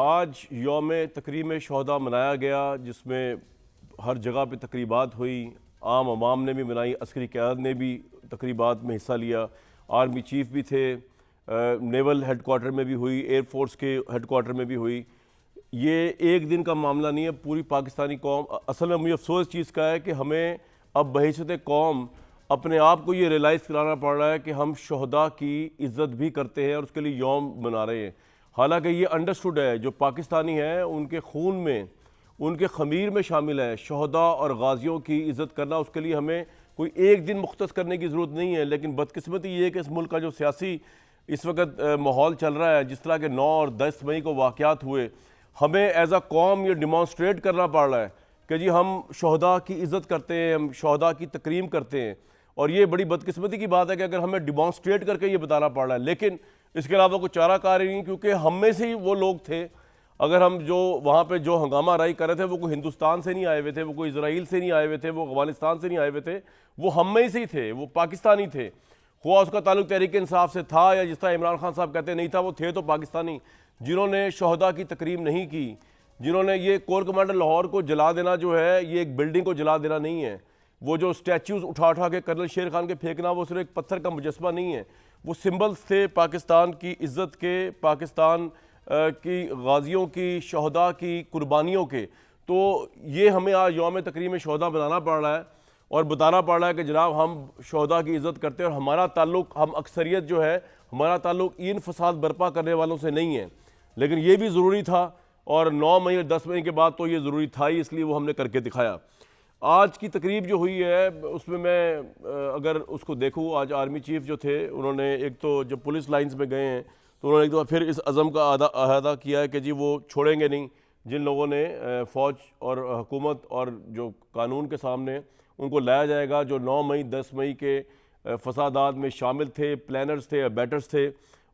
आज यौम तकरीम शहदा मनाया गया, जिसमें हर जगह पे तकरीबात हुई, आम अवाम ने भी मनाई, अस्करी क़यादत ने भी तकरीबात में हिस्सा लिया, आर्मी चीफ भी थे, नेवल हेड क्वार्टर में भी हुई, एयरफोर्स के हेड क्वार्टर में भी हुई। ये एक दिन का मामला नहीं है, पूरी पाकिस्तानी कौम, असल में मुझे अफसोस चीज़ का है कि हमें अब बहैसियत कौम अपने आप को ये रियलाइज़ कराना पड़ रहा है कि हम शहदा की इज़्ज़त भी करते हैं और उसके लिए यौम मना रहे हैं। हालांकि ये अंडरस्टूड है, जो पाकिस्तानी हैं उनके खून में, उनके ख़मीर में शामिल है शहदा और गाजियों की इज़्ज़त करना। उसके लिए हमें कोई एक दिन मुख्तस करने की ज़रूरत नहीं है। लेकिन बदकिस्मती ये है कि इस मुल्क का जो सियासी इस वक्त माहौल चल रहा है, जिस तरह के 9 और 10 मई को वाक़यात हुए, हमें एज अ कौम ये डिमॉन्स्ट्रेट करना पड़ रहा है कि जी हम शहदा की इज़्ज़त करते हैं, हम शहदा की तकरीम करते हैं। और ये बड़ी बदकिस्मती की बात है कि अगर हमें डिमॉन्स्ट्रेट करके ये बताना पड़ रहा है, लेकिन इसके अलावा कोई चारा कार ही नहीं, क्योंकि हम में से ही वो लोग थे। अगर हम जो वहाँ पे जो हंगामा राई कर रहे थे वो कोई हिंदुस्तान से नहीं आए हुए थे, वो कोई इजराइल से नहीं आए हुए थे, वो अफगानिस्तान से नहीं आए हुए थे, वो हम में से ही थे, वो पाकिस्तानी थे। हुआ उसका ताल्लुक तहरीक इंसाफ से था या जिस तरह इमरान खान साहब कहते नहीं था, वो थे तो पाकिस्तानी, जिन्होंने शहदा की तकरीम नहीं की, जिन्होंने ये कोर कमांडर लाहौर को जला देना जो है, ये एक बिल्डिंग को जला देना नहीं है। वो जो स्टैचूज उठा उठा के कर्नल शेर खान के फेंकना, वो सिर्फ एक पत्थर का मुजस्मा नहीं है, वो सिंबल्स थे पाकिस्तान की इज़्ज़त के, पाकिस्तान की गाजियों की, शहदा की कुर्बानियों के। तो ये हमें आज यौम तकरीम शहदा बनाना पड़ रहा है और बताना पड़ रहा है कि जनाब हम शहदा की इज़्ज़त करते हैं और हमारा ताल्लुक, हम अक्सरियत जो है, हमारा ताल्लुक इन फसाद बर्पा करने वालों से नहीं है। लेकिन ये भी ज़रूरी था और 9 मई और 10 मई के बाद तो ये ज़रूरी था ही, इसलिए वो हमने करके दिखाया। आज की तकरीब जो हुई है उसमें मैं अगर उसको देखूँ, आज आर्मी चीफ जो थे उन्होंने एक तो जब पुलिस लाइंस में गए हैं तो उन्होंने एक दफ़ा फिर इस अज़म का अहादा किया है कि जी वो छोड़ेंगे नहीं जिन लोगों ने फ़ौज और हुकूमत और जो कानून के सामने उनको लाया जाएगा, जो 9 मई 10 मई के फसादात में शामिल थे, प्लानर्स थे, बैटर्स थे।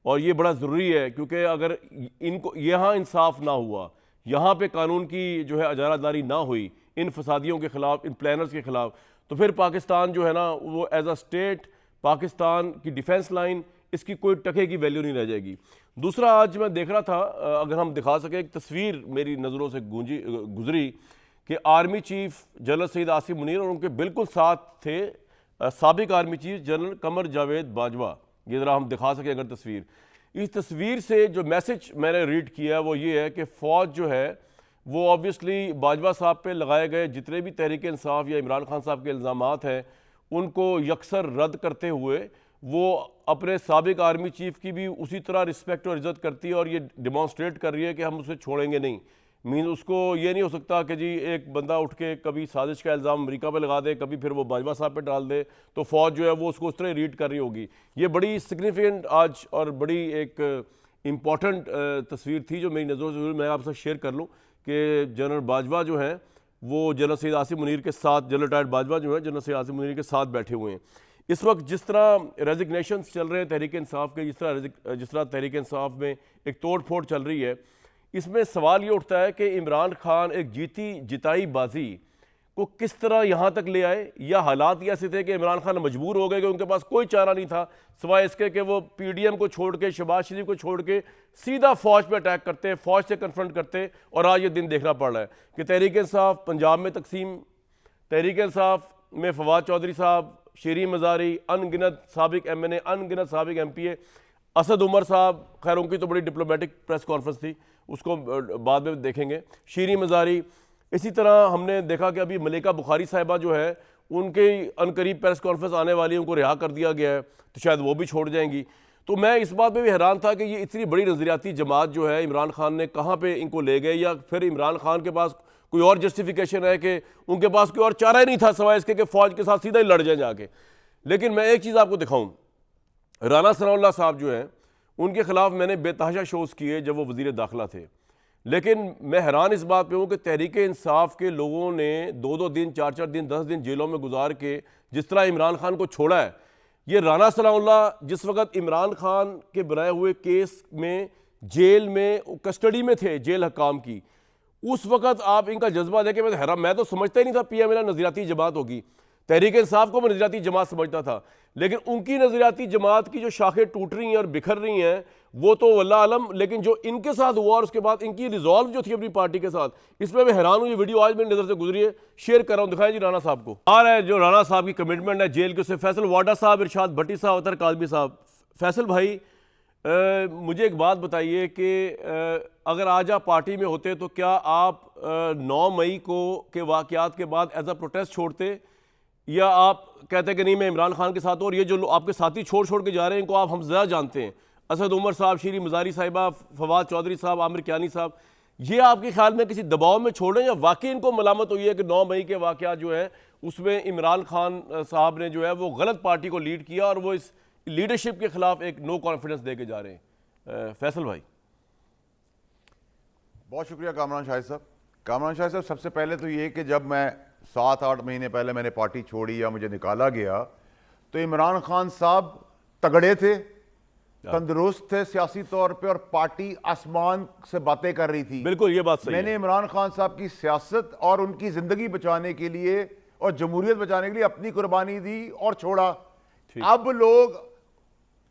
और ये बड़ा ज़रूरी है क्योंकि अगर इनको यहाँ इंसाफ ना हुआ, यहाँ पे कानून की जो है अजारादारी ना हुई इन फसादियों के ख़िलाफ़, इन प्लानर्स के ख़िलाफ़, तो फिर पाकिस्तान जो है ना वो एज अ स्टेट, पाकिस्तान की डिफेंस लाइन, इसकी कोई टके की वैल्यू नहीं रह जाएगी। दूसरा, आज मैं देख रहा था, अगर हम दिखा सकें, एक तस्वीर मेरी नज़रों से गुजरी कि army chief general Syed Asim Munir और उनके बिल्कुल साथ थे साबिक army chief general Qamar Javed Bajwa. ये ज़रा हम दिखा सकें अगर तस्वीर। इस तस्वीर से जो मैसेज मैंने रीड किया वो ये है कि फ़ौज जो है वो ऑब्वियसली बाजवा साहब पे लगाए गए जितने भी तहरीक इंसाफ या इमरान खान साहब के इल्ज़ामात हैं उनको यकसर रद्द करते हुए वो अपने साबिक आर्मी चीफ की भी उसी तरह रिस्पेक्ट और इज़्ज़त करती है और ये डिमॉन्स्ट्रेट कर रही है कि हम उसे छोड़ेंगे नहीं। मीन उसको ये नहीं हो सकता कि जी एक बंदा उठ के कभी साजिश का इल्ज़ाम अमेरिका पे लगा दे, कभी फिर वो बाजवा साहब पे डाल दे, तो फ़ौज जो है वो उसको उस तरह रीड कर रही होगी। ये बड़ी सिग्निफिकेंट आज और बड़ी एक इम्पॉर्टेंट तस्वीर थी जो मेरी नज़रों से मैं आपसे शेयर कर लूँ कि जनरल बाजवा जो हैं वो जनरल सैयद आसिम मुनीर के साथ, जनरल टायर बाजवा जो है जनरल सैयद आसिम मुनीर के साथ बैठे हुए हैं। इस वक्त जिस तरह रेजिग्नेशन चल रहे हैं तहरीक इंसाफ के, जिस तरह तहरीक इंसाफ में एक तोड़ फोड़ चल रही है, इसमें सवाल ये उठता है कि इमरान खान एक जीती जिताई बाजी को किस तरह यहाँ तक ले आए, या हालात ये ऐसे थे कि इमरान खान मजबूर हो गए कि उनके पास कोई चारा नहीं था सिवाय इसके कि वो पीडीएम को छोड़ के, शहबाज शरीफ को छोड़ के सीधा फ़ौज पे अटैक करते, फ़ौज से कन्फ्रंट करते। और आज ये दिन देखना पड़ रहा है कि तहरीक इंसाफ पंजाब में तकसीम, तहरीक इंसाफ में फवाद चौधरी साहब, शीरी मज़ारी, अनगिनत साबिक MNA, अनगिनत साबिक MPA, असद उमर साहब, खैर उनकी तो बड़ी डिप्लोमेटिक प्रेस कॉन्फ्रेंस थी, उसको बाद में देखेंगे, शीरी मज़ारी। इसी तरह हमने देखा कि अभी मलिका बुखारी साहिबा जो है उनके अनकरीब प्रेस कॉन्फ्रेंस आने वाली है, उनको रिहा कर दिया गया है, तो शायद वो भी छोड़ जाएंगी। तो मैं इस बात में भी हैरान था कि ये इतनी बड़ी नज़रियाती जमात जो है इमरान खान ने कहाँ पे इनको ले गए, या फिर इमरान खान के पास कोई और जस्टिफिकेशन है कि उनके पास कोई और चारा ही नहीं था सिवाय इसके कि फ़ौज के साथ सीधा ही लड़ जाए जाके। लेकिन मैं एक चीज़ आपको दिखाऊँ, राना सनाउल्लाह साहब जो हैं उनके ख़िलाफ़ मैंने बेतहाशा शोज़ किए जब वो वज़ीर दाखिला थे, लेकिन मैं हैरान इस बात पे हूँ कि तहरीक इंसाफ के लोगों ने 2-2 दिन, 4-4 दिन, 10 दिन जेलों में गुजार के जिस तरह इमरान खान को छोड़ा है, ये राना सनाउल्लाह जिस वक्त इमरान खान के बनाए हुए केस में जेल में कस्टडी में थे, जेल हकाम की, उस वक्त आप इनका जज्बा देखे मैं हैरान। मैं तो समझता ही नहीं था PML नज़रियाती जमात होगी, तहरीक इंसाफ को मैं नज़रियाती जमात समझता था, लेकिन उनकी नज़रियाती जमात की जो शाखें टूट रही हैं और बिखर रही हैं वो तो वल्लाह आलम, लेकिन जो इनके साथ हुआ और उसके बाद इनकी रिजॉल्व जो थी अपनी पार्टी के साथ, इसमें मैं हैरान हूँ। ये वीडियो आज मेरी नज़र से गुजरी है, शेयर कर रहा हूँ, दिखाएं जी राणा साहब को। आ रहा है जो राणा साहब की कमिटमेंट है जेल के, उससे फैसल वाडा साहब, इरशाद भट्टी साहब, अतर काजमी साहब। फैसल भाई, मुझे एक बात बताइए कि अगर आज आप पार्टी में होते तो क्या आप 9 मई को के वाक़यात के बाद एज अ प्रोटेस्ट छोड़ते, या आप कहते कि नहीं मैं इमरान खान के साथ हूं, और ये जो आपके साथी छोड़ छोड़ के जा रहे हैं इनको आप हम ज़्यादा जानते हैं, असद उमर साहब, शीरी मज़ारी साहिबा, फवाद चौधरी साहब, आमिर कियानी साहब, ये आपके ख्याल में किसी दबाव में छोड़ें या वाकई इनको मलामत हुई है कि 9 मई के वाक़यात जो है उसमें इमरान खान साहब ने जो है वो गलत पार्टी को लीड किया और वो इस लीडरशिप के खिलाफ एक नो कॉन्फिडेंस दे के जा रहे हैं? फैसल भाई। बहुत शुक्रिया कामरान शाहिद साहब। कामरान शाहिद साहब, सबसे पहले तो ये कि जब मैं 7-8 महीने पहले मैंने पार्टी छोड़ी या मुझे निकाला गया तो इमरान खान साहब तगड़े थे, तंदुरुस्त थे सियासी तौर पे, और पार्टी आसमान से बातें कर रही थी। बिल्कुल, ये बात सही मैंने है। इमरान खान साहब की सियासत और उनकी जिंदगी बचाने के लिए और जमहूरियत बचाने के लिए अपनी कुर्बानी दी और छोड़ा। अब लोग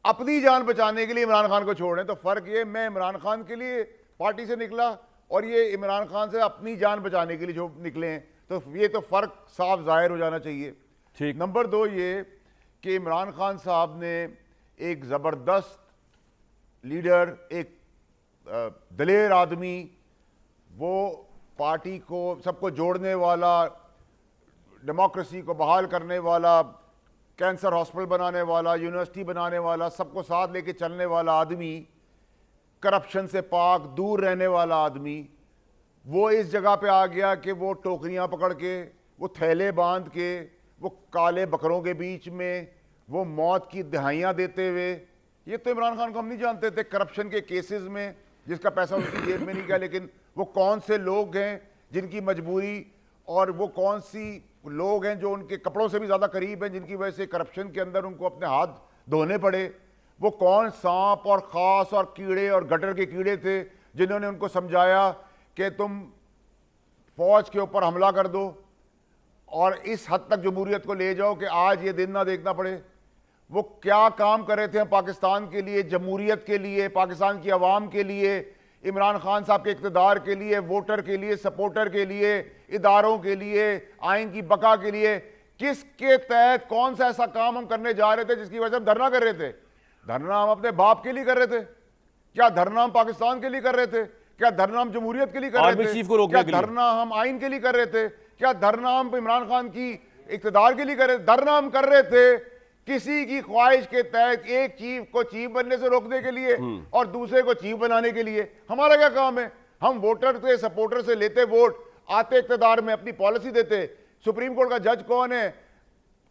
अपनी जान बचाने के लिए इमरान खान को छोड़ रहे हैं, तो फर्क ये, मैं इमरान खान के लिए पार्टी से निकला और ये इमरान खान से अपनी जान बचाने के लिए जो निकले हैं, तो ये तो फर्क साफ जाहिर हो जाना चाहिए। ठीक। नंबर 2 ये कि इमरान खान साहब ने एक ज़बरदस्त लीडर, एक दलेर आदमी, वो पार्टी को सबको जोड़ने वाला, डेमोक्रेसी को बहाल करने वाला, कैंसर हॉस्पिटल बनाने वाला, यूनिवर्सिटी बनाने वाला, सबको साथ लेके चलने वाला आदमी, करप्शन से पाक दूर रहने वाला आदमी, वो इस जगह पे आ गया कि वो टोकरियां पकड़ के, वो थैले बांध के, वो काले बकरों के बीच में वो मौत की दहाइयां देते हुए, ये तो इमरान खान को हम नहीं जानते थे करप्शन के केसेस में जिसका पैसा उनकी जेब में नहीं गया, लेकिन वो कौन से लोग हैं जिनकी मजबूरी, और वो कौन सी लोग हैं जो उनके कपड़ों से भी ज़्यादा करीब हैं, जिनकी वजह से करप्शन के अंदर उनको अपने हाथ धोने पड़े। वो कौन सांप और खास और कीड़े और गटर के कीड़े थे जिन्होंने उनको समझाया कि तुम फौज के ऊपर हमला कर दो और इस हद तक जमहूरियत को ले जाओ कि आज ये दिन ना देखना पड़े। वो क्या काम कर रहे थे पाकिस्तान के लिए, जमहूरियत के लिए, पाकिस्तान की आवाम के लिए, इमरान खान साहब के इक़्तिदार के लिए, वोटर के लिए, सपोर्टर के लिए, इदारों के लिए, आइन की बका के लिए, किसके तहत कौन सा ऐसा काम हम करने जा रहे थे जिसकी वजह से हम धरना कर रहे थे? धरना हम अपने बाप के लिए कर रहे थे क्या? धरना हम पाकिस्तान के लिए कर रहे थे क्या? धरना हम जमहूरियत के लिए कर रहे थे क्या? धरना हम आइन के लिए कर रहे थे क्या? धरना हम इमरान खान की इक़्तिदार के लिए कर रहे थे? धरना हम कर रहे थे किसी की ख्वाहिश के तहत एक चीफ को चीफ बनने से रोकने के लिए और दूसरे को चीफ बनाने के लिए। हमारा क्या काम है? हम वोटर से, सपोर्टर से लेते वोट, आते इक़्तिदार में अपनी पॉलिसी देते। सुप्रीम कोर्ट का जज कौन है,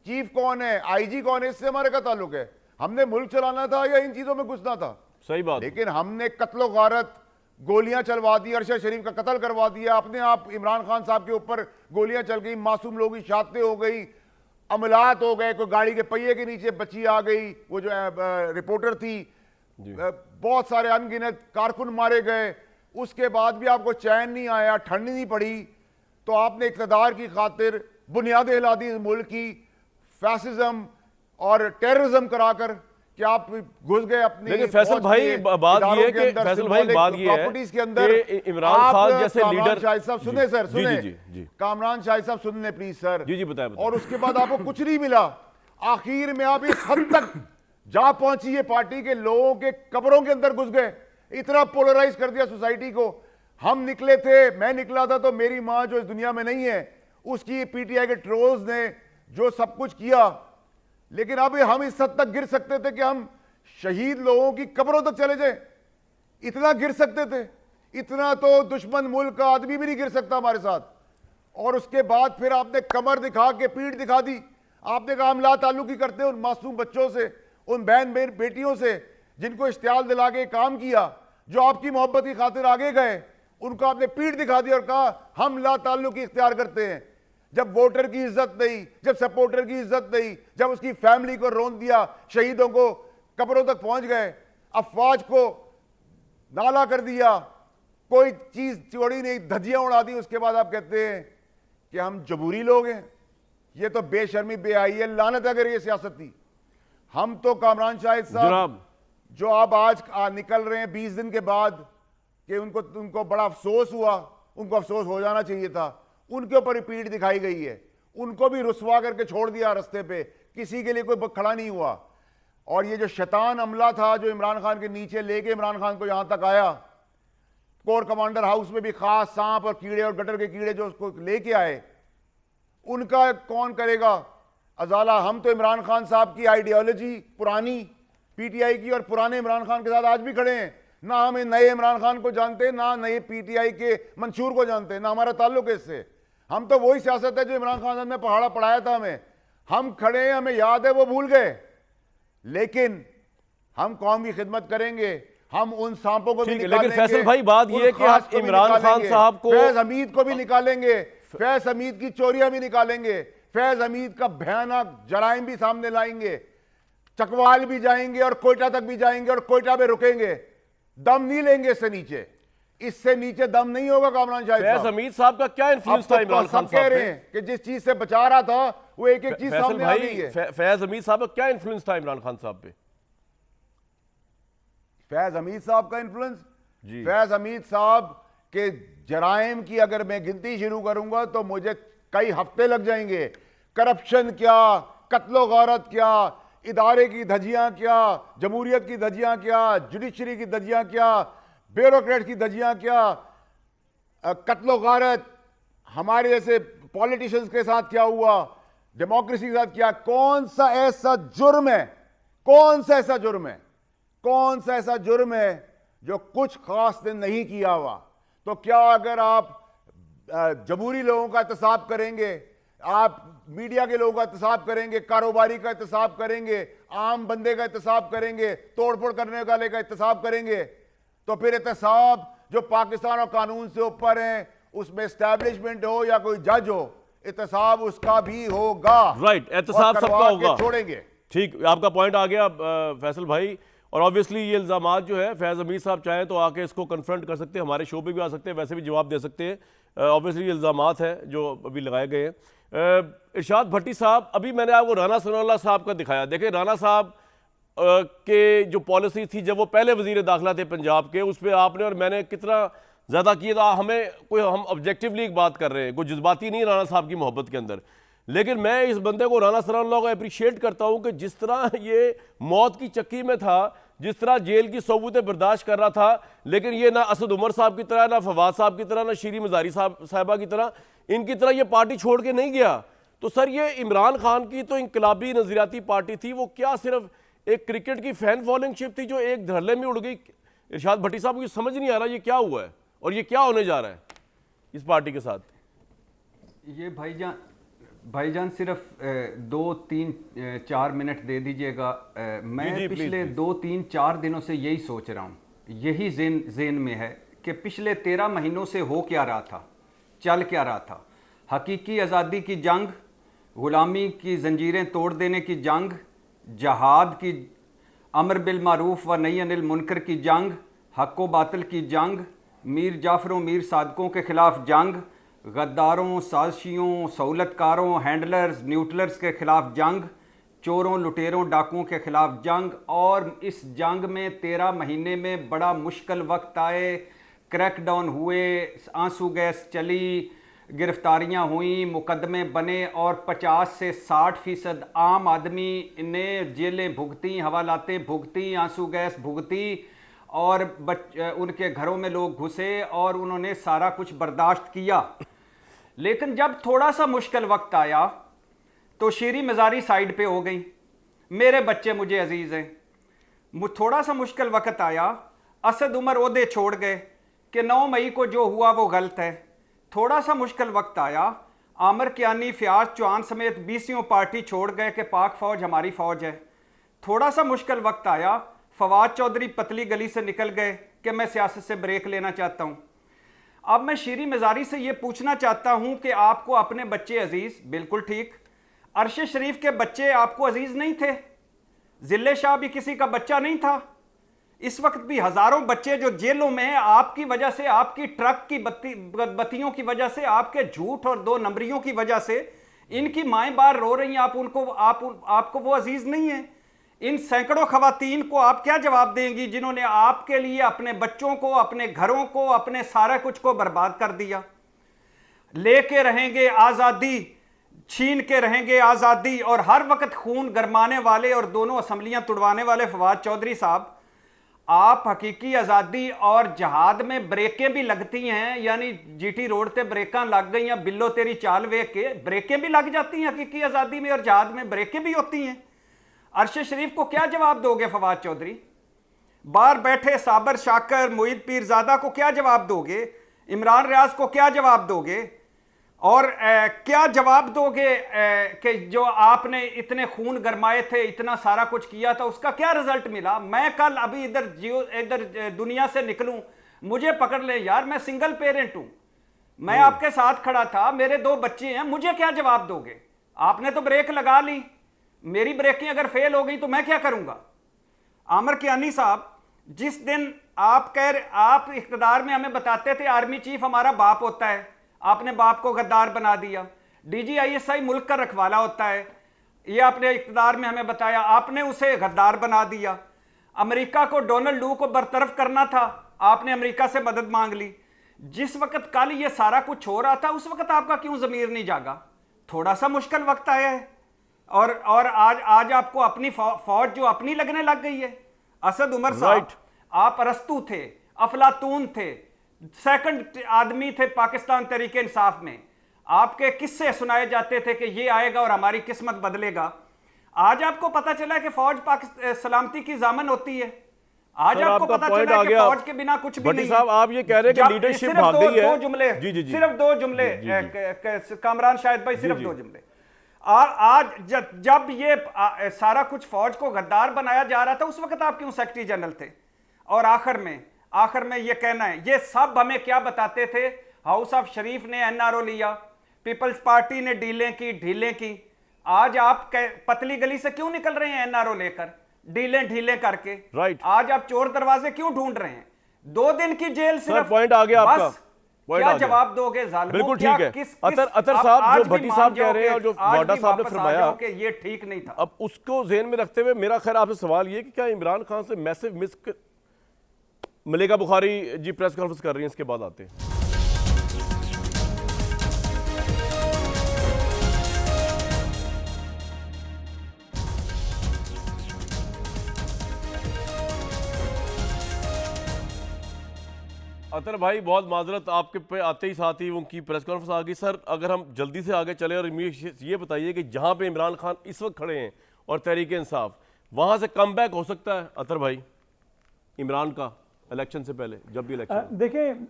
चीफ कौन है, आईजी कौन है, इससे हमारे का ताल्लुक है? हमने मुल्क चलाना था या इन चीजों में घुसना था? सही बात। लेकिन हमने कत्लो गारत, गोलियां चलवा दी, अरशद शरीफ का कत्ल करवा दिया, अपने आप इमरान खान साहब के ऊपर गोलियां चल गई, मासूम लोगों की शादतें हो गई, अमलात हो गए, कोई गाड़ी के पहिए के नीचे बच्ची आ गई, वो जो रिपोर्टर थी, बहुत सारे अनगिनत कारकुन मारे गए। उसके बाद भी आपको चैन नहीं आया, ठंड नहीं पड़ी, तो आपने इक़्तिदार की खातिर बुनियादें हिला दी मुल्क की, फैसिज्म और टेररिज्म कराकर कि आप घुस गए अपनी। लेकिन फैसल भाई बात ये है कि फैसल भाई बात ये है के अंदर कि इमरान खान जैसे लीडर। शाहिद साहब सुने सर, सुने जी, जी। कामरान शाहिद साहब सुनने प्लीज सर। जी बताएं। और उसके बाद आपको कुछ नहीं मिला, आखिर में आप इस हद तक जा पहुंची है, पार्टी के लोगों के कब्रों के अंदर घुस गए, इतना पोलराइज कर दिया सोसाइटी को। हम निकले थे, मैं निकला था तो मेरी मां जो इस दुनिया में नहीं है, उसकी पीटीआई के ट्रोल्स ने जो सब कुछ किया, लेकिन अब हम इस हद तक गिर सकते थे कि हम शहीद लोगों की कब्रों तक चले जाए, इतना गिर सकते थे। इतना तो दुश्मन मुल्क का आदमी भी नहीं गिर सकता हमारे साथ। और उसके बाद फिर आपने कमर दिखा के पीठ दिखा दी। आपने कहा हम ला ताल्लुकी करते हैं उन मासूम बच्चों से, उन बहन बेटियों से जिनको इश्तियाल दिला के काम किया, जो आपकी मोहब्बत की खातिर आगे गए, उनको आपने पीठ दिखा दी और कहा हम ला ताल्लुकी इख्तियार करते हैं। जब वोटर की इज्जत नहीं, जब सपोर्टर की इज्जत नहीं, जब उसकी फैमिली को रोन दिया, शहीदों को कब्रों तक पहुंच गए, अफवाज को नाला कर दिया, कोई चीज छोड़ी नहीं, धज्जियां उड़ा दी, उसके बाद आप कहते हैं कि हम जमहूरी लोग हैं। ये तो बेशर्मी, बेहयाई है, लानत अगर ये सियासत थी। हम तो कामरान शाहिद साहब, जो अब आज निकल रहे हैं 20 दिन के बाद कि उनको बड़ा अफसोस हुआ, उनको अफसोस हो जाना चाहिए था, उनके ऊपर ही पीठ दिखाई गई है। उनको भी रुसवा करके छोड़ दिया रास्ते पे, किसी के लिए कोई खड़ा नहीं हुआ। और ये जो शैतान अमला था जो इमरान खान के नीचे लेके इमरान खान को यहां तक आया, कोर कमांडर हाउस में भी खास सांप और कीड़े और गटर के कीड़े जो उसको लेके आए, उनका कौन करेगा अजाला? हम तो इमरान खान साहब की आइडियोलॉजी पुरानी पीटीआई की और पुराने इमरान खान के साथ आज भी खड़े हैं। ना हमें नए इमरान खान को जानते, ना नए पीटीआई के मंशूर को जानते, ना हमारा ताल्लुक है इससे। हम तो वही सियासत है जो इमरान खान साहब ने पहाड़ा पढ़ाया था हमें। हम खड़े हैं, हमें याद है, वो भूल गए। लेकिन हम कौम की खिदमत करेंगे, हम उन सांपों को भी निकालेंगे। लेकिन फैसल भाई बात यह है कि आप इमरान खान साहब को, फैज हमीद को भी निकालेंगे, फैज हमीद की चोरियां भी निकालेंगे, फैज हमीद का भयानक जराइम भी सामने लाएंगे, चकवाल भी जाएंगे और कोयटा तक भी जाएंगे और कोयटा में रुकेंगे। दम नहीं लेंगे इससे नीचे दम नहीं होगा कामरान शाहिद साहब। फैज हमीद साहब का क्या इन्फ्लुएंस था इमरान खान साहब पे? कि जिस चीज से बचा रहा था वो एक एक चीज सामने आ गई है। फैज हमीद साहब का क्या इन्फ्लुएंस था इमरान खान साहब पे? फैज हमीद साहब का इन्फ्लुएंस, फैज हमीद साहब के जराइम की अगर मैं गिनती शुरू करूंगा तो मुझे कई हफ्ते लग जाएंगे। करप्शन क्या, कत्लो गारत क्या, इदारे की धज्जियां क्या, जमहूरियत की धज्जियां क्या, जुडिशरी की धज्जियां क्या, ब्यूरोक्रेट की धज्जियां क्या, कत्लो गारत हमारे जैसे पॉलिटिशियंस के साथ क्या हुआ, डेमोक्रेसी के साथ क्या, कौन सा ऐसा जुर्म है, कौन सा ऐसा जुर्म है, कौन सा ऐसा जुर्म है जो कुछ खास ने नहीं किया हुआ? तो क्या अगर आप जमहूरी लोगों का एहतसाब करेंगे, आप मीडिया के लोगों का एहतसाब करेंगे, कारोबारी का एहतसाब करेंगे, आम बंदे का एहतसाब करेंगे, तोड़फोड़ करने वाले का एहतसाब करेंगे, तो फिर एहतसाब जो पाकिस्तान और कानून से ऊपर है, उसमें एस्टैब्लिशमेंट हो या कोई जज हो, एहतसाब उसका भी होगा। राइट, एहतसाब सबका होगा, छोड़ेंगे। ठीक, आपका पॉइंट आ गया फैसल भाई। और ऑब्वियसली ये इल्जामात जो है फैज हमीद साहब चाहें तो आके इसको कन्फ्रंट कर सकते हैं, हमारे शो पे भी आ सकते हैं, वैसे भी जवाब दे सकते हैं। ऑब्वियसली ये इल्जामात हैं जो अभी लगाए गए हैं। इरशाद भट्टी साहब, अभी मैंने आपको राना सनाउल्लाह साहब का दिखाया। देखें राना साहब के जो पॉलिसी थी जब वो पहले वजीर दाखिला थे पंजाब के, उस पर आपने और मैंने कितना ज़्यादा किया था। हम ऑब्जेक्टिवली एक बात कर रहे हैं, कोई जज्बाती नहीं राना साहब की मोहब्बत के अंदर। लेकिन मैं इस बंदे को राना सनाउल्लाह को अप्रिशिएट करता हूं कि जिस तरह ये मौत की चक्की में था, जिस तरह जेल की सोबतें बर्दाश्त कर रहा था, लेकिन ये ना असद उमर साहब की तरह, ना फवाद साहब की तरह, ना शीरी मजारी साहिबा की तरह, इनकी तरह ये पार्टी छोड़ के नहीं गया। तो सर ये इमरान खान की तो इनकलाबी नजरियाती पार्टी थी, वो क्या सिर्फ एक क्रिकेट की फैन फॉलोइंगशिप थी जो एक धड़ल्ले में उड़ गई? इरशाद भट्टी साहब को समझ नहीं आ रहा ये क्या हुआ है और ये क्या होने जा रहा है इस पार्टी के साथ? ये भाईजान सिर्फ 2-3-4 मिनट दे दीजिएगा। मैं जी, पिछले प्लीज। 2-3-4 दिनों से यही सोच रहा हूँ, यही जेन में है कि पिछले 13 महीनों से हो क्या रहा था, चल क्या रहा था। हकीकी आज़ादी की जंग, गुलामी की जंजीरें तोड़ देने की जंग, जहाद की, अमर बिल मारूफ व नही अनिल मुनकर की जंग, हक व बातिल की जंग, मीर जाफरों मीर सादकों के खिलाफ जंग, गद्दारों, साजिशियों, सहूलतकारों, हैंडलर्स, न्यूट्रलर्स के खिलाफ जंग, चोरों, लुटेरों, डाकुओं के खिलाफ जंग। और इस जंग में 13 महीने में बड़ा मुश्किल वक्त आए, क्रैकडाउन हुए, आंसू गैस चली, गिरफ्तारियां हुई, मुकदमे बने और 50 से 60% आम आदमी ने जेलें भुगती, हवालातें भुगती, आंसू गैस भुगती और उनके घरों में लोग घुसे और उन्होंने सारा कुछ बर्दाश्त किया। लेकिन जब थोड़ा सा मुश्किल वक्त आया तो शीरी मज़ारी साइड पे हो गई। मेरे बच्चे मुझे अजीज़ हैं। थोड़ा सा मुश्किल वक्त आया, असद उमर ओहदे छोड़ गए कि 9 मई को जो हुआ वो गलत है। थोड़ा सा मुश्किल वक्त आया, आमिर कियानी, फयाज चौहान समेत 20 पार्टी छोड़ गए कि पाक फौज हमारी फौज है। थोड़ा सा मुश्किल वक्त आया, फवाद चौधरी पतली गली से निकल गए कि मैं सियासत से ब्रेक लेना चाहता हूं। अब मैं शीरी मज़ारी से यह पूछना चाहता हूं कि आपको अपने बच्चे अजीज, बिल्कुल ठीक, अरशद शरीफ के बच्चे आपको अजीज नहीं थे, जिले शाह भी किसी का बच्चा नहीं था। इस वक्त भी हजारों बच्चे जो जेलों में आपकी वजह से, आपकी ट्रक की बत्तियों की वजह से, आपके झूठ और 2 नंबरियों की वजह से इनकी माएं बाहर रो रही हैं, आपको वो अजीज नहीं है। इन सैकड़ों खवातीन को आप क्या जवाब देंगी जिन्होंने आपके लिए अपने बच्चों को, अपने घरों को, अपने सारा कुछ को बर्बाद कर दिया? लेके रहेंगे आज़ादी, छीन के रहेंगे आज़ादी, और हर वक्त खून गरमाने वाले और दोनों असम्बलियां तुड़वाने वाले फवाद चौधरी साहब, आप हकीकी आज़ादी और जहाद में ब्रेकें भी लगती हैं, यानी जीटी रोड पे ब्रेकां लग गई हैं, बिल्लो तेरी चाल वेख के ब्रेकें भी लग जाती हैं हकीकी आज़ादी में, और जहाद में ब्रेकें भी होती हैं। अरशद शरीफ को क्या जवाब दोगे फवाद चौधरी? बाहर बैठे साबर शाकर, मोईद पीरजादा को क्या जवाब दोगे? इमरान रियाज को क्या जवाब दोगे? और क्या जवाब दोगे कि जो आपने इतने खून गरमाए थे, इतना सारा कुछ किया था, उसका क्या रिजल्ट मिला? मैं कल अभी इधर दुनिया से निकलूं, मुझे पकड़ ले यार, मैं सिंगल पेरेंट हूं, मैं आपके साथ खड़ा था, मेरे 2 बच्चे हैं, मुझे क्या जवाब दोगे? आपने तो ब्रेक लगा ली, मेरी ब्रेकें अगर फेल हो गई तो मैं क्या करूंगा? आमिर कियानी साहब, जिस दिन आप इख्तिदार में हमें बताते थे आर्मी चीफ हमारा बाप होता है, आपने बाप को गद्दार बना दिया। DGISI मुल्क का रखवाला होता है, यह आपने इख्तिदार में हमें बताया, आपने उसे गद्दार बना दिया। अमेरिका को, डोनाल्ड लू को बरतरफ करना था, आपने अमेरिका से मदद मांग ली। जिस वक्त कल ये सारा कुछ हो रहा था, उस वक्त आपका क्यों ज़मीर नहीं जागा? थोड़ा सा मुश्किल वक्त आया है, और आज आपको अपनी फौज जो अपनी लगने लग गई है। असद उमर साहब, आप अरस्तू थे, अफलातून थे, सेकंड आदमी थे पाकिस्तान तहरीके इंसाफ में, आपके किस्से सुनाए जाते थे कि ये आएगा और हमारी किस्मत बदलेगा। आज आपको पता चला कि फौज सलामती की जामन होती है। आज आपको पता चला कि फौज के बिना कुछ भी नहीं है। साहब, आप ये कह रहे हैं कि लीडरशिप भाग गई है। 2 जुमले, सिर्फ 2 जुमले, कामरान शाहिद भाई, सिर्फ 2 जुमले। आज जब ये सारा कुछ फौज को गद्दार बनाया जा रहा था, उस वक्त आप क्यों सेक्रेटरी जनरल थे? और आखिर में ये कहना है, ये सब हमें क्या बताते थे? हाउस ऑफ शरीफ ने NRO लिया, पीपल्स पार्टी ने ढीलें की। आज आप पतली गली से क्यों निकल रहे हैं NRO लेकर, ढीलें करके? राइट। आज आप चोर दरवाजे क्यों ढूंढ रहे हैं? 2 दिन की जेल सिर्फ। पॉइंट आ गया आपका। क्या जवाब दोगे जालिमों? बिल्कुल ठीक है। अतर साहब, जो भट्टी साहब कह रहे हैं और जो वाडा साहब ने फरमाया कि ये ठीक नहीं था, अब उसको ज़हन में रखते हुए मेरा खैर आपसे सवाल ये कि क्या इमरान खान से मैसिव मिस मलेका बुखारी जी प्रेस कॉन्फ्रेंस कर रही हैं, इसके बाद आते हैं। अतर भाई, बहुत माजरत, आपके पे आते ही साथ ही उनकी प्रेस कॉन्फ्रेंस आ गई। सर, अगर हम जल्दी से आगे चले और ये बताइए कि जहां पे इमरान खान इस वक्त खड़े हैं और तहरीक इंसाफ, वहां से कम बैक हो सकता है अतर भाई इमरान का इलेक्शन से पहले, जब भी इलेक्शन? देखें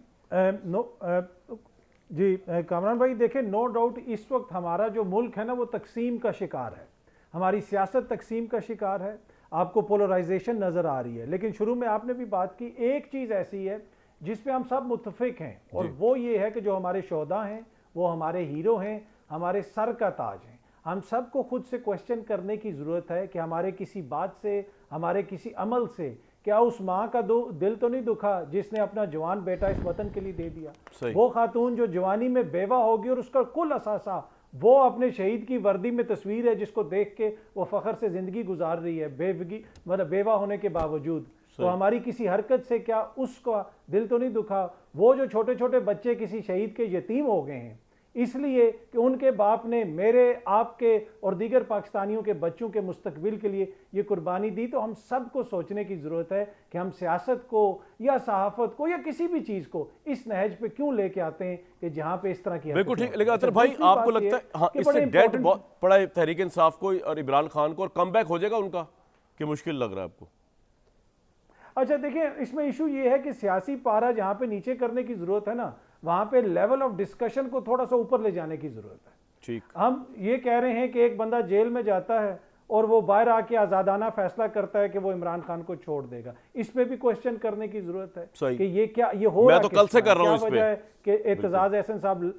जी कामरान भाई, देखें, नो डाउट इस वक्त हमारा जो मुल्क है ना, वो तकसीम का शिकार है। हमारी सियासत तकसीम का शिकार है। आपको पोलराइजेशन नज़र आ रही है। लेकिन शुरू में आपने भी बात की, एक चीज़ ऐसी है जिस पे हम सब मुत्तफिक हैं, और वो ये है कि जो हमारे शोहदा हैं, वो हमारे हीरो हैं, हमारे सर का ताज हैं। हम सब को खुद से क्वेश्चन करने की ज़रूरत है कि हमारे किसी बात से, हमारे किसी अमल से, क्या उस माँ का दिल तो नहीं दुखा जिसने अपना जवान बेटा इस वतन के लिए दे दिया? वो खातून जो जवानी में बेवा होगी और उसका कुल असासा वो अपने शहीद की वर्दी में तस्वीर है, जिसको देख के वो फ़ख्र से ज़िंदगी गुजार रही है, मतलब बेवा होने के बावजूद। तो हमारी किसी हरकत से क्या उसका दिल तो नहीं दुखा? वो जो छोटे छोटे बच्चे किसी शहीद के यतीम हो गए हैं इसलिए कि उनके बाप ने मेरे, आपके और दीगर पाकिस्तानियों के बच्चों के मुस्तकबिल के लिए ये कुर्बानी दी। तो हम सब को सोचने की ज़रूरत है कि हम सियासत को या सहाफ़त को या किसी भी चीज़ को इस नहज पे क्यों लेके आते हैं कि जहाँ पे इस तरह की। बिल्कुल ठीक। लेकिन अतर भाई, आपको लगता है हाँ, इससे डेंट बहुत पड़ा है तहरीक इंसाफ को और इमरान खान को, और कम बैक हो जाएगा उनका, कि मुश्किल लग रहा है आपको? अच्छा देखिए, इसमें इशू ये है कि सियासी पारा जहाँ पे नीचे करने की ज़रूरत है ना, वहाँ पे लेवल ऑफ डिस्कशन को थोड़ा सा ऊपर ले जाने की ज़रूरत है। ठीक। हम ये कह रहे हैं कि एक बंदा जेल में जाता है और वो बाहर आके आज़ादाना फैसला करता है कि वो इमरान खान को छोड़ देगा। इस पे भी क्वेश्चन करने की ज़रूरत है कि ये क्या, ये हो रहा है, मैं तो कल से कर रहा हूँ इस पे कि एतजाज़ एहसन साहब,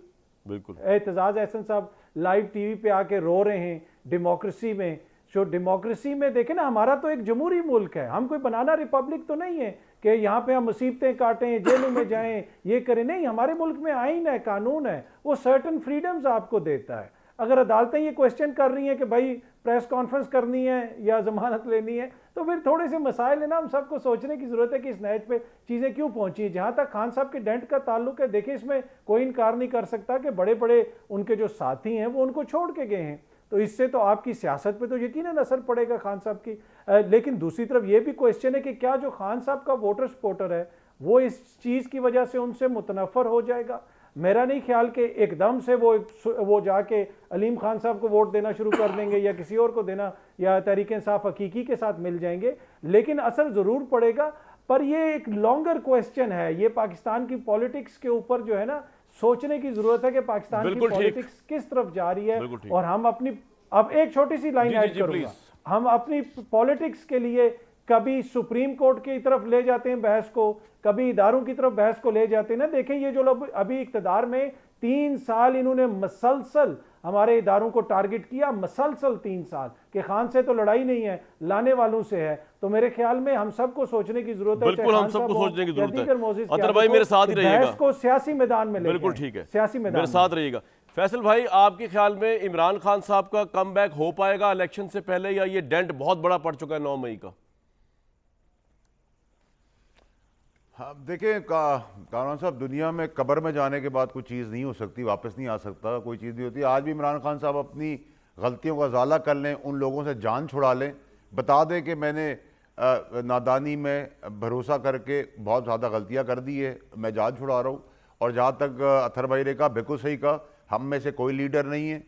बिल्कुल एतजाज़ एहसन साहब लाइव टीवी पे आके रो रहे हैं डेमोक्रेसी में। जो डेमोक्रेसी में देखें ना, हमारा तो एक जमहूरी मुल्क है, हम कोई बनाना रिपब्लिक तो नहीं है कि यहाँ पे हम मुसीबतें काटें, जेलों में जाएं, ये करें। नहीं, हमारे मुल्क में आईन है, कानून है, वो सर्टन फ्रीडम्स आपको देता है। अगर अदालतें ये क्वेश्चन कर रही हैं कि भाई प्रेस कॉन्फ्रेंस करनी है या जमानत लेनी है, तो फिर थोड़े से मसाइल है ना, हम सबको सोचने की ज़रूरत है कि इस नहज पे चीज़ें क्यों पहुंची हैं। जहाँ तक खान साहब के डेंट का ताल्लुक है, देखिए इसमें कोई इनकार नहीं कर सकता कि बड़े बड़े उनके जो साथी हैं वो उनको छोड़ के गए हैं, तो इससे तो आपकी सियासत पे तो यकीनन असर पड़ेगा खान साहब की। लेकिन दूसरी तरफ ये भी क्वेश्चन है कि क्या जो खान साहब का वोटर सपोर्टर है वो इस चीज़ की वजह से उनसे मुतनफ़र हो जाएगा। मेरा नहीं ख्याल कि एकदम से वो जाके अलीम खान साहब को वोट देना शुरू कर देंगे या किसी और को देना, या तहरीक इंसाफ हकीकी के साथ मिल जाएंगे, लेकिन असर ज़रूर पड़ेगा। पर ये एक लॉन्गर क्वेश्चन है, ये पाकिस्तान की पॉलिटिक्स के ऊपर जो है ना सोचने की ज़रूरत है कि पाकिस्तान की पॉलिटिक्स किस तरफ जा रही है। और हम अपनी, अब एक छोटी सी लाइन ऐड करूंगा, हम अपनी पॉलिटिक्स के लिए कभी सुप्रीम कोर्ट की तरफ ले जाते हैं बहस को, कभी इदारों की तरफ बहस को ले जाते हैं ना। देखें ये जो लोग अभी इक्तदार में 3 साल इन्होंने मसलसल हमारे इदारों को टारगेट किया, मसलसल 3 साल, कि खान से तो लड़ाई नहीं है, लाने वालों से है। तो मेरे ख्याल में हम सबको सोचने की जरूरत है, बिल्कुल हम सबको सोचने की जरूरत है। अतर भाई मेरे साथ ही रहिएगा, को सियासी मैदान में ले, बिल्कुल ठीक है, सियासी मैदान मेरे साथ रहिएगा। फैसल भाई, आपके ख्याल में इमरान खान साहब का कम बैक हो पाएगा इलेक्शन से पहले, या ये डेंट बहुत बड़ा पड़ चुका है 9 मई का? हाँ देखिए कामरान साहब, दुनिया में कब्र में जाने के बाद कोई चीज़ नहीं हो सकती, वापस नहीं आ सकता, कोई चीज़ नहीं होती। आज भी इमरान खान साहब अपनी गलतियों का इजाला कर लें, उन लोगों से जान छुड़ा लें, बता दें कि मैंने नादानी में भरोसा करके बहुत ज़्यादा गलतियां कर दी है, मैं जान छुड़ा रहा हूँ। और जहाँ तक अतर भाई ने कहा, बिल्कुल सही कहा, हम में से कोई लीडर नहीं है,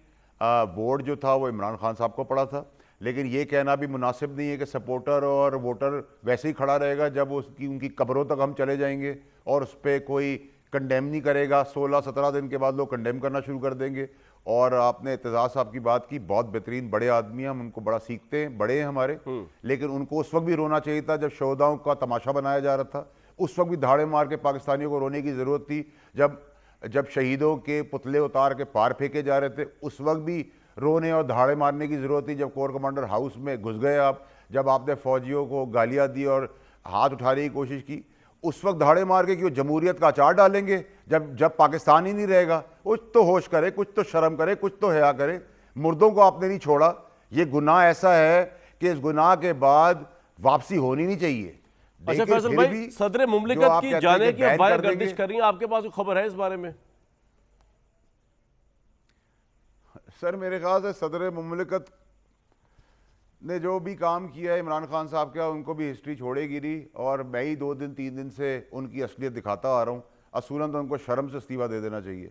वोट जो था वो इमरान खान साहब को पड़ा था। लेकिन ये कहना भी मुनासिब नहीं है कि सपोर्टर और वोटर वैसे ही खड़ा रहेगा जब उनकी कब्रों तक हम चले जाएंगे और उस पर कोई कंडेम नहीं करेगा। 16-17 दिन के बाद लोग कंडेम करना शुरू कर देंगे। और आपने एतजाज साहब की बात की, बहुत बेहतरीन, बड़े आदमी हैं, हम उनको बड़ा सीखते हैं, बड़े हैं हमारे, लेकिन उनको उस वक्त भी रोना चाहिए था जब शोहदाओं का तमाशा बनाया जा रहा था। उस वक्त भी धाड़े मार के पाकिस्तानियों को रोने की ज़रूरत थी। जब शहीदों के पुतले उतार के पार फेंके जा रहे थे, उस वक्त भी रोने और धाड़े मारने की ज़रूरत थी। जब कोर कमांडर हाउस में घुस गए आप, जब आपने फ़ौजियों को गालियाँ दी और हाथ उठाने की कोशिश की, उस वक्त धाड़े मार के कि वो जमहूरियत का अचार डालेंगे जब पाकिस्तान ही नहीं रहेगा। कुछ तो होश करे, कुछ तो शर्म करे, कुछ तो हया करे। मुर्दों को आपने नहीं छोड़ा। ये गुनाह ऐसा है कि इस गुनाह के बाद वापसी होनी नहीं चाहिए। अच्छा फैसल भाई, सदर मुमलिकत की जाने की अफवाहें गर्दिश कर रही हैं, आपके पास खबर है इस बारे में? सर मेरे ख्याल से सदर मुमलिकत ने जो भी काम किया है इमरान खान साहब का, उनको भी हिस्ट्री छोड़ेगी नहीं। और मैं ही 2-3 दिन से उनकी असलियत दिखाता आ रहा हूँ। असूलन तो उनको शर्म से इस्तीफा दे देना चाहिए।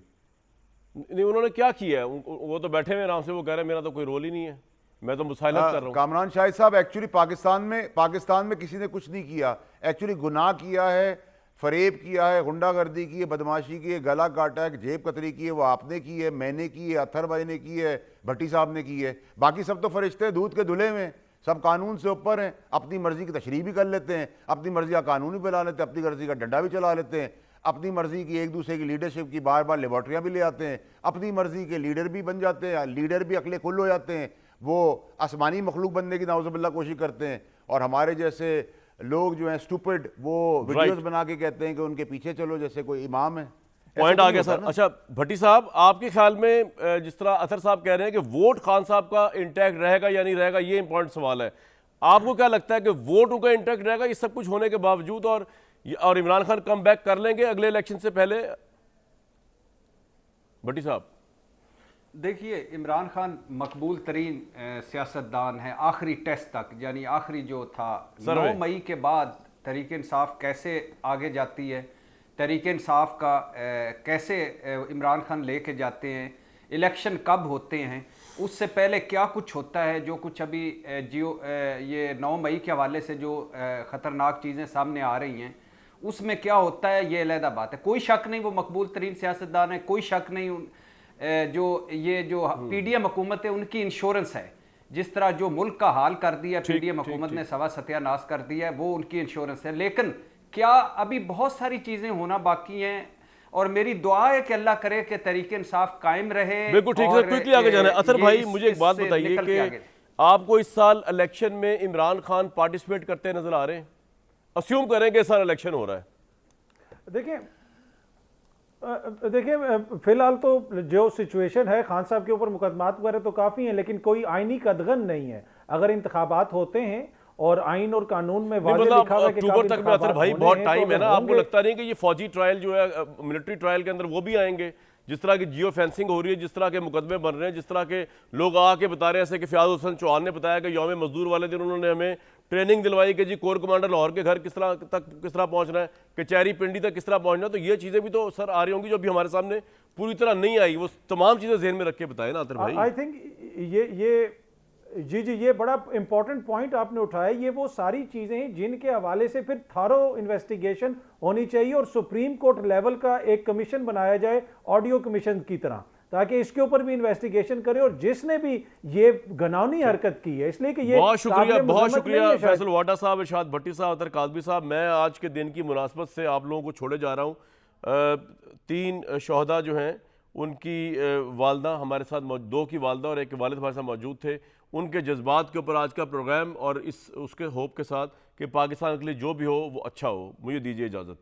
नहीं, उन्होंने क्या किया है? वो तो बैठे हुए आराम से, वो कह रहे हैं मेरा तो कोई रोल ही नहीं है, मैं तो मुसाइलत कर रहा हूँ। कामरान शाहिद साहब, एक्चुअली पाकिस्तान में किसी ने कुछ नहीं किया। एक्चुअली गुनाह किया है, फरेब किया है, गुंडागर्दी की है, बदमाशी की है, गला काटा है, जेब कतरी की है, वो आपने की है, मैंने की है, अथर भाई ने की है, भट्टी साहब ने की है। बाकी सब तो फरिश्ते दूध के धुले में, सब कानून से ऊपर हैं, अपनी मर्जी की तशरीह भी कर लेते हैं, अपनी मर्जी का कानून भी बना लेते हैं, अपनी मर्जी का डंडा भी चला लेते हैं, अपनी मर्जी की एक दूसरे की लीडरशिप की बार बार लेबॉर्ट्रियाँ भी ले आते हैं, अपनी मर्जी के लीडर भी बन जाते हैं, लीडर भी अकले खुल हो जाते हैं, वो आसमानी मखलूक बनने की नाउज़ुबिल्लाह कोशिश करते हैं। और हमारे जैसे लोग जो हैं स्टूपिड, वो वीडियोस बना के कहते हैं कि उनके पीछे चलो, जैसे कोई इमाम है। पॉइंट आ गया सर। अच्छा भट्टी साहब, आपके ख्याल में जिस तरह अतर साहब कह रहे हैं कि वोट खान साहब का इंटैक्ट रहेगा या नहीं रहेगा, ये इंपॉर्टेंट सवाल है। आपको क्या लगता है कि वोट उनका इंटैक्ट रहेगा ये सब कुछ होने के बावजूद, और इमरान खान कम बैक कर लेंगे अगले इलेक्शन से पहले? भट्टी साहब देखिए, इमरान खान मकबूल तरीन सियासतदान है आखिरी टेस्ट तक, यानी आखिरी जो था 9 मई के बाद तहरीक इंसाफ कैसे आगे जाती है, तहरीक इंसाफ का कैसे इमरान खान लेके जाते हैं, इलेक्शन कब होते हैं, उससे पहले क्या कुछ होता है, जो कुछ अभी ये 9 मई के हवाले से जो ख़तरनाक चीज़ें सामने आ रही हैं, उसमें क्या होता है, ये अलहदा बात है। कोई शक नहीं वो मकबूल तरीन सियासतदान है, कोई शक नहीं जो पीडीएम हुकूमत है उनकी इंश्योरेंस है। जिस तरह जो मुल्क का हाल कर दिया पीडीएम हुकूमत ने, सवा सत्यानाश कर दिया है, वो उनकी इंश्योरेंस है। लेकिन क्या अभी बहुत सारी चीज़ें होना बाकी हैं, और मेरी दुआ है कि अल्लाह करे कि तहरीक इंसाफ कायम रहे। बिल्कुल ठीक है, क्विकली आगे जाना है। अतर भाई मुझे एक बात बताइए कि आपको इस साल इलेक्शन में इमरान खान पार्टिसिपेट करते नजर आ रहे हैं? अस्यूम करें कि इस साल इलेक्शन हो रहा है। देखिए देखिए, फिलहाल तो जो सिचुएशन है, खान साहब के ऊपर मुकदमात वगैरह तो काफ़ी हैं, लेकिन कोई आईनी कदगन नहीं है। अगर इंतखाबात होते हैं और आइन और कानून में वाज़ेह मतलब लिखा हुआ है कि अक्टूबर तक में अतर भाई बहुत टाइम है ना, आपको लगता नहीं कि ये फौजी ट्रायल जो है मिलिट्री ट्रायल के अंदर वो भी आएंगे? जिस तरह की जियो फेंसिंग हो रही है, जिस तरह के मुकदमे बन रहे हैं, जिस तरह के लोग आके बता रहे हैं, जैसे कि फयाज हुसैन चौहान ने बताया कि यौम मजदूर वाले दिन उन्होंने हमें ट्रेनिंग दिलवाई कि जी कोर कमांडर लाहौर के घर किस तरह पहुंचना है, कचहरी पिंडी तक किस तरह पहुंचना है। तो ये चीज़ें भी तो सर आ रही होंगी जो अभी हमारे सामने पूरी तरह नहीं आई। वो तमाम चीज़ें जहन में रख के बताए ना अतर भाई। आई थिंक ये बड़ा इंपॉर्टेंट पॉइंट आपने उठाया। ये वो सारी चीज़ें हैं जिनके हवाले से फिर थारो इन्वेस्टिगेशन होनी चाहिए और सुप्रीम कोर्ट लेवल का एक कमीशन बनाया जाए, ऑडियो कमीशन की तरह, ताकि इसके ऊपर भी इन्वेस्टिगेशन करे और जिसने भी ये घिनौनी हरकत की है, इसलिए कि ये बहुत शुक्रिया फैसल वाडा साहब, इरशाद भट्टी साहब, अतर काजमी साहब। मैं आज के दिन की मुनासबत से आप लोगों को छोड़े जा रहा हूँ। 3 शहदा जो हैं उनकी वालदा हमारे साथ 2 की वालदा और 1 के वालिद हमारे साथ मौजूद थे। उनके जज्बात के ऊपर आज का प्रोग्राम और उसके होप के साथ कि पाकिस्तान के लिए जो भी हो वो अच्छा हो। मुझे दीजिए इजाज़त।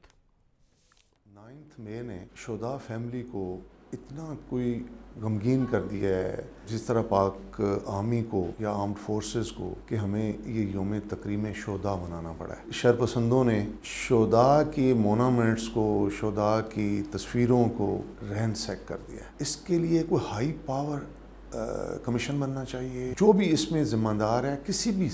9 मई ने शोदा फैमिली को इतना कोई गमगीन कर दिया है, जिस तरह पाक आर्मी को या आर्म्ड फोर्सेस को, कि हमें ये योम तकरीम शोदा मनाना पड़ा है। शरपसंदों ने शोदा की मोनामेंट्स को, शोदा की तस्वीरों को रहन सहन कर दिया है। इसके लिए कोई हाई पावर कमीशन बनना चाहिए। जो भी इसमें ज़िम्मेदार है, किसी भी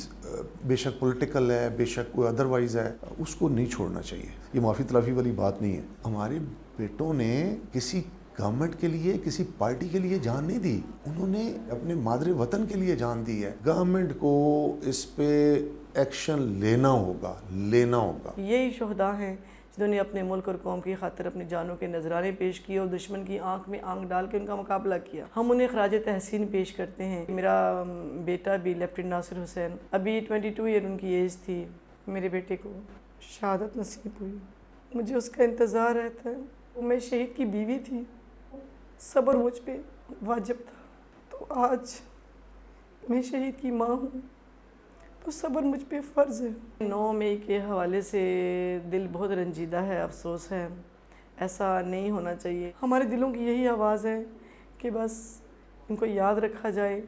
बेशक पॉलिटिकल है, बेशक कोई अदरवाइज़ है, उसको नहीं छोड़ना चाहिए। ये माफ़ी तलाफ़ी वाली बात नहीं है। हमारे बेटों ने किसी गवर्नमेंट के लिए, किसी पार्टी के लिए जान नहीं दी, उन्होंने अपने मादरे वतन के लिए जान दी है। गवर्नमेंट को इस पे एक्शन लेना होगा। यही शोहदा हैं जिन्होंने अपने मुल्क और कौम की खातिर अपनी जानों के नजराने पेश किए और दुश्मन की आंख में आंख डाल के उनका मुकाबला किया। हम उन्हें खराज तहसीन पेश करते हैं। मेरा बेटा भी लेफ्टिनेंट नासिर हुसैन, अभी 22 ईयर उनकी एज थी, मेरे बेटे को शहादत नसीब हुई। मुझे उसका इंतज़ार रहता है। मैं शहीद की बीवी थी, सब्र मुझ पे वाजिब था। तो आज मैं शहीद की माँ हूँ, तो सब्र मुझ पे फ़र्ज़ है। 9 मई के हवाले से दिल बहुत रंजीदा है, अफसोस है। ऐसा नहीं होना चाहिए। हमारे दिलों की यही आवाज़ है कि बस इनको याद रखा जाए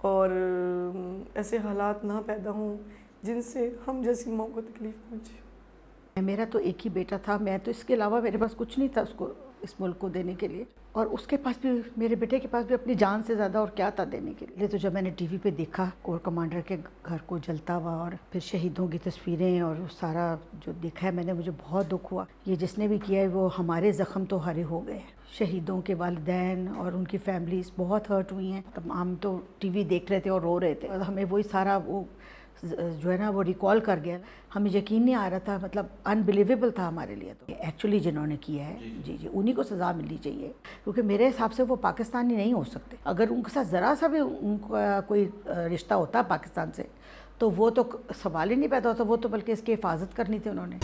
और ऐसे हालात ना पैदा हों जिनसे हम जैसी माँ को तकलीफ़ पहुँचे। मेरा तो एक ही बेटा था, मैं तो इसके अलावा मेरे पास कुछ नहीं था उसको, इस मुल्क को देने के लिए। और उसके पास भी, मेरे बेटे के पास भी अपनी जान से ज़्यादा और क्या था देने के लिए। तो जब मैंने टीवी पे देखा कोर कमांडर के घर को जलता हुआ और फिर शहीदों की तस्वीरें और वो सारा जो देखा है मैंने, मुझे बहुत दुख हुआ। ये जिसने भी किया है वो हमारे ज़ख्म तो हरे हो गए। शहीदों के वालिदैन और उनकी फैमिलीज़ बहुत हर्ट हुई हैं। तब हम तो टीवी देख रहे थे और रो रहे थे और हमें वही सारा वो जो है ना वो रिकॉल कर गया। हमें यकीन नहीं आ रहा था, मतलब अनबिलीवेबल था हमारे लिए। तो एक्चुअली जिन्होंने किया है जी उन्हीं को सज़ा मिलनी चाहिए, क्योंकि मेरे हिसाब से वो पाकिस्तानी नहीं हो सकते। अगर उनके साथ ज़रा सा भी उनका कोई रिश्ता होता पाकिस्तान से तो वो तो सवाल ही नहीं पैदा होता। वो तो बल्कि इसकी हिफाजत करनी थी उन्होंने।